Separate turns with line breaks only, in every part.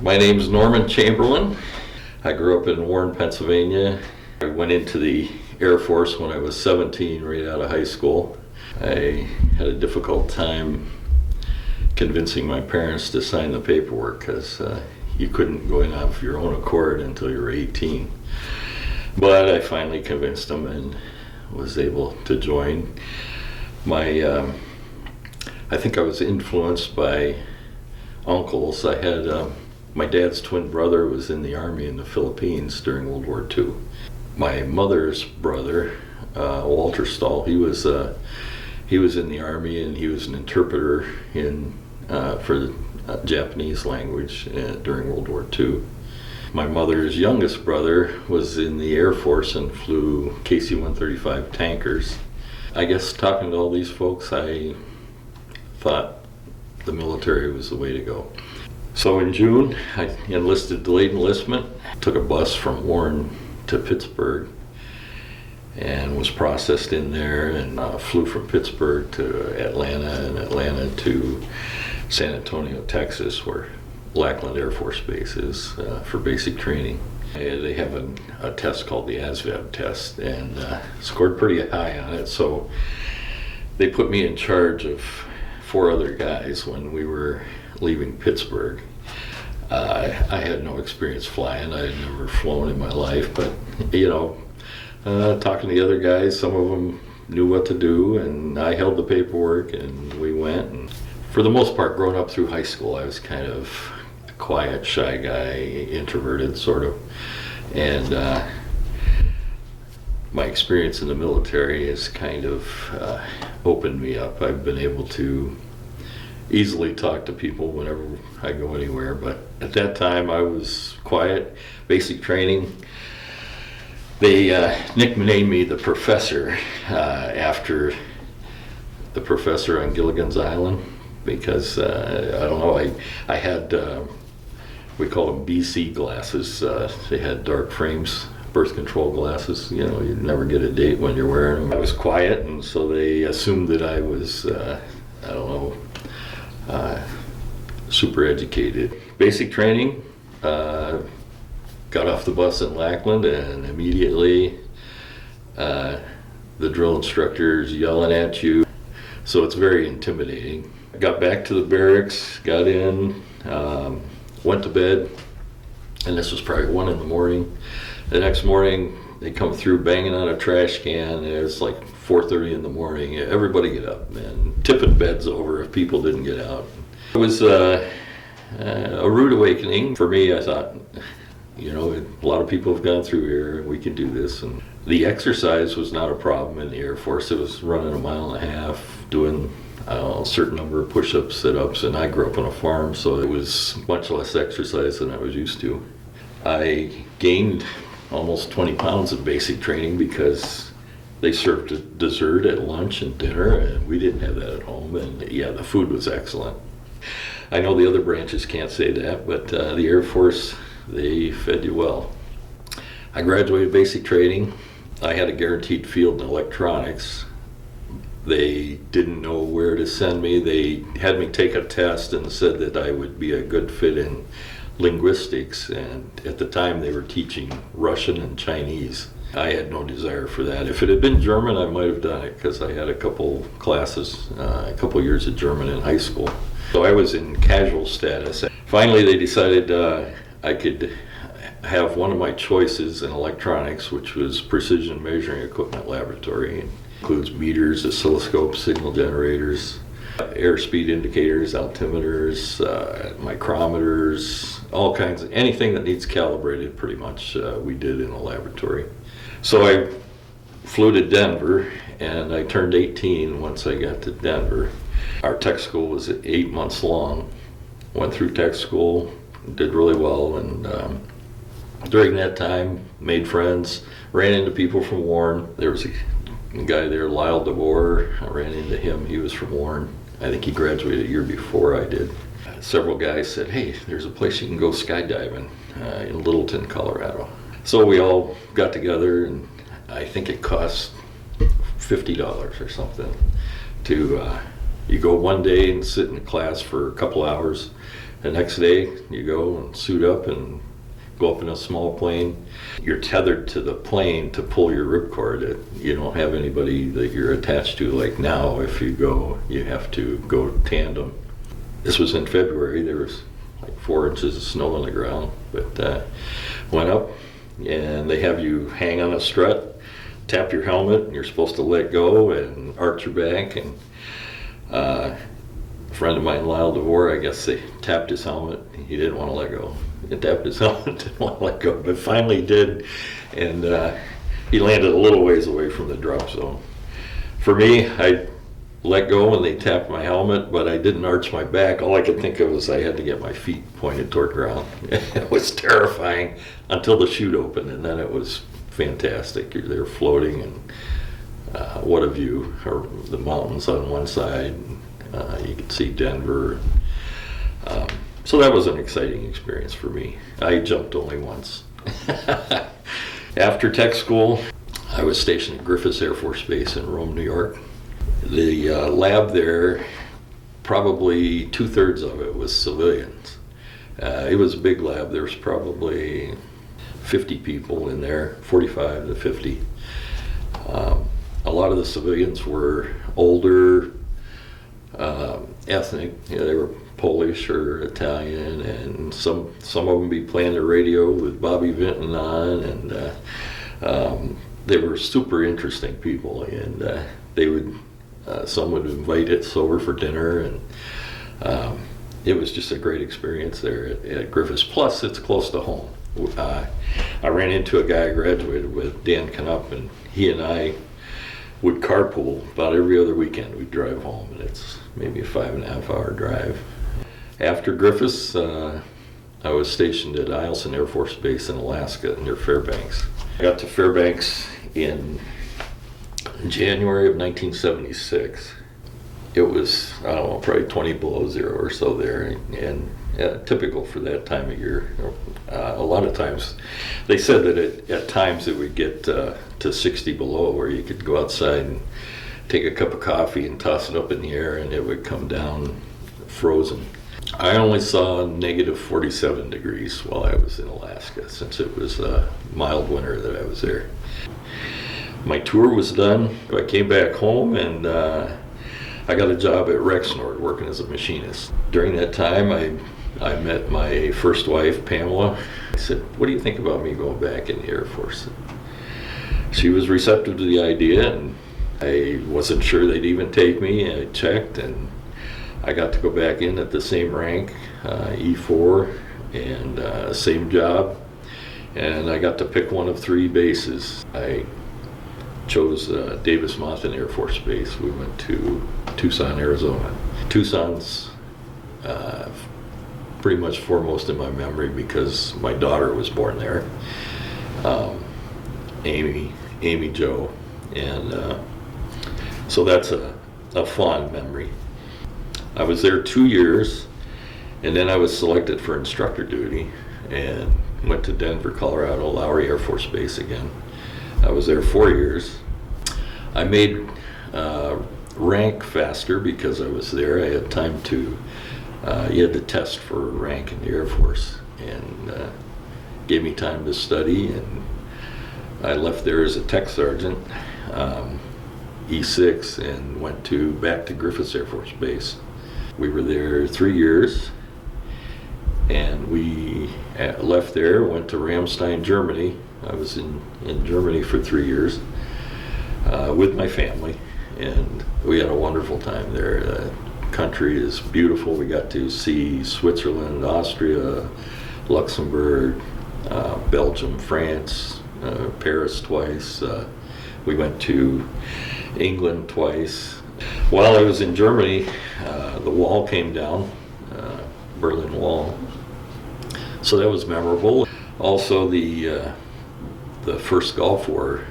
My name is Norman Chamberlain. I grew up in Warren, Pennsylvania. I went into the Air Force when I was 17, right out of high school. I had a difficult time convincing my parents to sign the paperwork because you couldn't go in of your own accord until you were 18. But I finally convinced them and was able to join. I think I was influenced by uncles. I had my dad's twin brother was in the Army in the Philippines during World War II. My mother's brother, Walter Stahl, he was in the Army, and he was an interpreter for the Japanese language during World War II. My mother's youngest brother was in the Air Force and flew KC-135 tankers. I guess talking to all these folks, I thought the military was the way to go. So in June, I enlisted delayed enlistment, took a bus from Warren to Pittsburgh, and was processed in there, and flew from Pittsburgh to Atlanta, and Atlanta to San Antonio, Texas, where Lackland Air Force Base is for basic training. They have a test called the ASVAB test, and scored pretty high on it, so they put me in charge of 4 other guys when we were leaving Pittsburgh. I had no experience flying. I had never flown in my life, but talking to the other guys, some of them knew what to do, and I held the paperwork, and we went. And for the most part, growing up through high school, I was kind of a quiet, shy guy, introverted sort of, and my experience in the military has kind of opened me up. I've been able to easily talk to people whenever I go anywhere, but at that time I was quiet. Basic training, they nicknamed me the professor after the professor on Gilligan's Island, because I don't know, I had we call them BC glasses. They had dark frames, birth control glasses. You'd never get a date when you're wearing them. I was quiet, and so they assumed that I was super educated. Basic training, got off the bus in Lackland, and immediately the drill instructor's yelling at you, so it's very intimidating. Got back to the barracks, got in, went to bed, and this was probably 1 in the morning. The next morning they come through banging on a trash can, and it's like 4:30 in the morning. Everybody get up, and tipping beds over if people didn't get out. It was a rude awakening for me. I thought, a lot of people have gone through here, we can do this. And the exercise was not a problem in the Air Force. It was running 1.5 miles, doing a certain number of push-ups, sit-ups, and I grew up on a farm, so it was much less exercise than I was used to. I gained almost 20 pounds of basic training because they served a dessert at lunch and dinner, and we didn't have that at home. And yeah, the food was excellent. I know the other branches can't say that, but the Air Force, they fed you well. I graduated basic training. I had a guaranteed field in electronics. They didn't know where to send me. They had me take a test and said that I would be a good fit in linguistics, and at the time they were teaching Russian and Chinese. I had no desire for that. If it had been German, I might have done it, because I had a couple classes, a couple years of German in high school. So I was in casual status. Finally they decided I could have one of my choices in electronics, which was precision measuring equipment laboratory. It includes meters, oscilloscopes, signal generators, airspeed indicators, altimeters, micrometers, all kinds of, anything that needs calibrated pretty much we did in a laboratory. So I flew to Denver, and I turned 18 once I got to Denver. Our tech school was 8 months long. Went through tech school, did really well, and during that time made friends, ran into people from Warren. There was a guy there, Lyle DeVore. I ran into him. He was from Warren. I think he graduated a year before I did. Several guys said, hey, there's a place you can go skydiving in Littleton, Colorado. So we all got together, and I think it cost $50 or something to You go one day and sit in a class for a couple hours. The next day, you go and suit up and go up in a small plane. You're tethered to the plane to pull your ripcord. You don't have anybody that you're attached to like now. If you go, you have to go tandem. This was in February. There was like 4 inches of snow on the ground, but went up and they have you hang on a strut, tap your helmet, and you're supposed to let go and arch your back. And a friend of mine, Lyle DeVore, I guess they tapped his helmet. He didn't want to let go. He tapped his helmet, didn't want to let go, but finally did, and he landed a little ways away from the drop zone. For me, I let go when they tapped my helmet, but I didn't arch my back. All I could think of was I had to get my feet pointed toward ground. It was terrifying until the chute opened, and then it was fantastic. You're there floating, and what a view. Or the mountains on one side, you could see Denver. So that was an exciting experience for me. I jumped only once. After tech school, I was stationed at Griffiths Air Force Base in Rome, New York. The lab there, probably 2/3 of it was civilians. It was a big lab. There was probably 50 people in there, 45 to 50. A lot of the civilians were older, ethnic. They were Polish or Italian, and some of them be playing the radio with Bobby Vinton on, and they were super interesting people, and they would some would invite us over for dinner, and it was just a great experience there at Griffiths. Plus, it's close to home. I ran into a guy I graduated with, Dan Knupp, and he and I would carpool about every other weekend. We'd drive home, and it's maybe a 5.5-hour drive. After Griffiths, I was stationed at Eielson Air Force Base in Alaska near Fairbanks. I got to Fairbanks in January of 1976. It was, I don't know, probably 20 below zero or so there, and typical for that time of year. A lot of times, they said that at times it would get to 60 below, where you could go outside and take a cup of coffee and toss it up in the air, and it would come down frozen. I only saw negative 47 degrees while I was in Alaska, since it was a mild winter that I was there. My tour was done. I came back home, and I got a job at Rexnord working as a machinist. During that time, I met my first wife, Pamela. I said, "What do you think about me going back in the Air Force?" She was receptive to the idea, and I wasn't sure they'd even take me. I checked, and I got to go back in at the same rank, E4, and same job. And I got to pick one of 3 bases. I chose Davis-Monthan Air Force Base. We went to Tucson, Arizona. Tucson's pretty much foremost in my memory because my daughter was born there, Amy Jo, and so that's a fond memory. I was there 2 years, and then I was selected for instructor duty and went to Denver, Colorado, Lowry Air Force Base again. I was there 4 years. I made rank faster because I was there. I had time to, you had to test for rank in the Air Force, and gave me time to study, and I left there as a tech sergeant, E6, and went back to Griffiths Air Force Base. We were there 3 years, and we left there, went to Ramstein, Germany. I was in Germany for 3 years with my family, and we had a wonderful time there. The country is beautiful. We got to see Switzerland, Austria, Luxembourg, Belgium, France, Paris twice. We went to England twice. While I was in Germany, the wall came down, Berlin Wall. So that was memorable. Also, the first Gulf War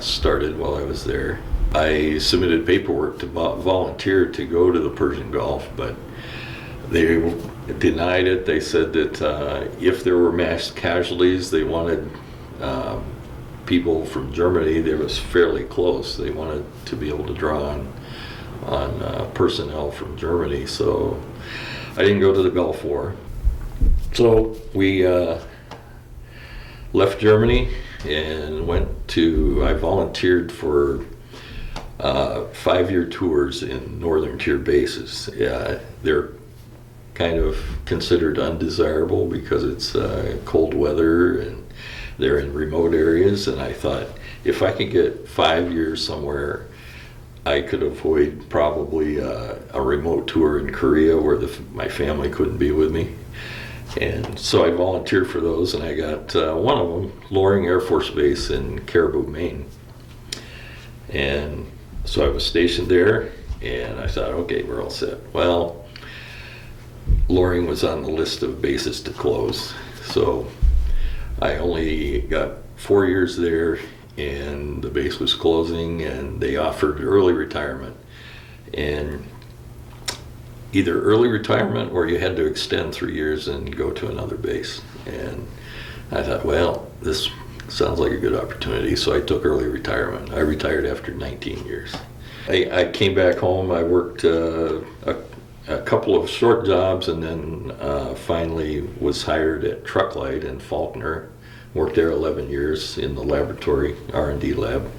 started while I was there. I submitted paperwork to volunteer to go to the Persian Gulf, but they denied it. They said that if there were mass casualties, they wanted people from Germany. There was fairly close. They wanted to be able to draw on on personnel from Germany, so I didn't go to the Gulf War. So we left Germany and I volunteered for 5-year tours in northern tier bases. They're kind of considered undesirable because it's cold weather and they're in remote areas, and I thought if I could get 5 years somewhere, I could avoid probably a remote tour in Korea where my family couldn't be with me. And so I volunteered for those, and I got one of them, Loring Air Force Base in Caribou, Maine. And so I was stationed there, and I thought, okay, we're all set. Well, Loring was on the list of bases to close, so I only got 4 years there, and the base was closing, and they offered early retirement. And either early retirement or you had to extend 3 years and go to another base. And I thought, well, this sounds like a good opportunity, so I took early retirement. I retired after 19 years. I came back home. I worked a couple of short jobs, and then finally was hired at Trucklight in Faulkner. Worked there 11 years in the laboratory, R&D lab.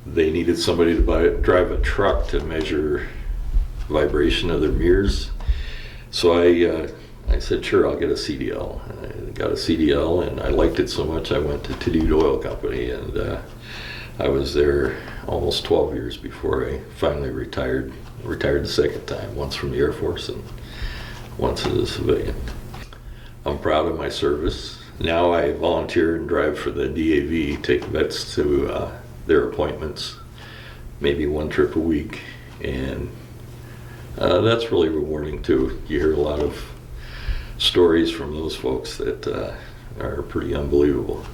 They needed somebody to drive a truck to measure vibration of their mirrors. So I said, sure, I'll get a CDL. I got a CDL, and I liked it so much I went to Toledo Oil Company, and I was there almost 12 years before I finally retired. Retired the second time, once from the Air Force and once as a civilian. I'm proud of my service. Now I volunteer and drive for the DAV, take vets to their appointments, maybe one trip a week, and that's really rewarding too. You hear a lot of stories from those folks that are pretty unbelievable.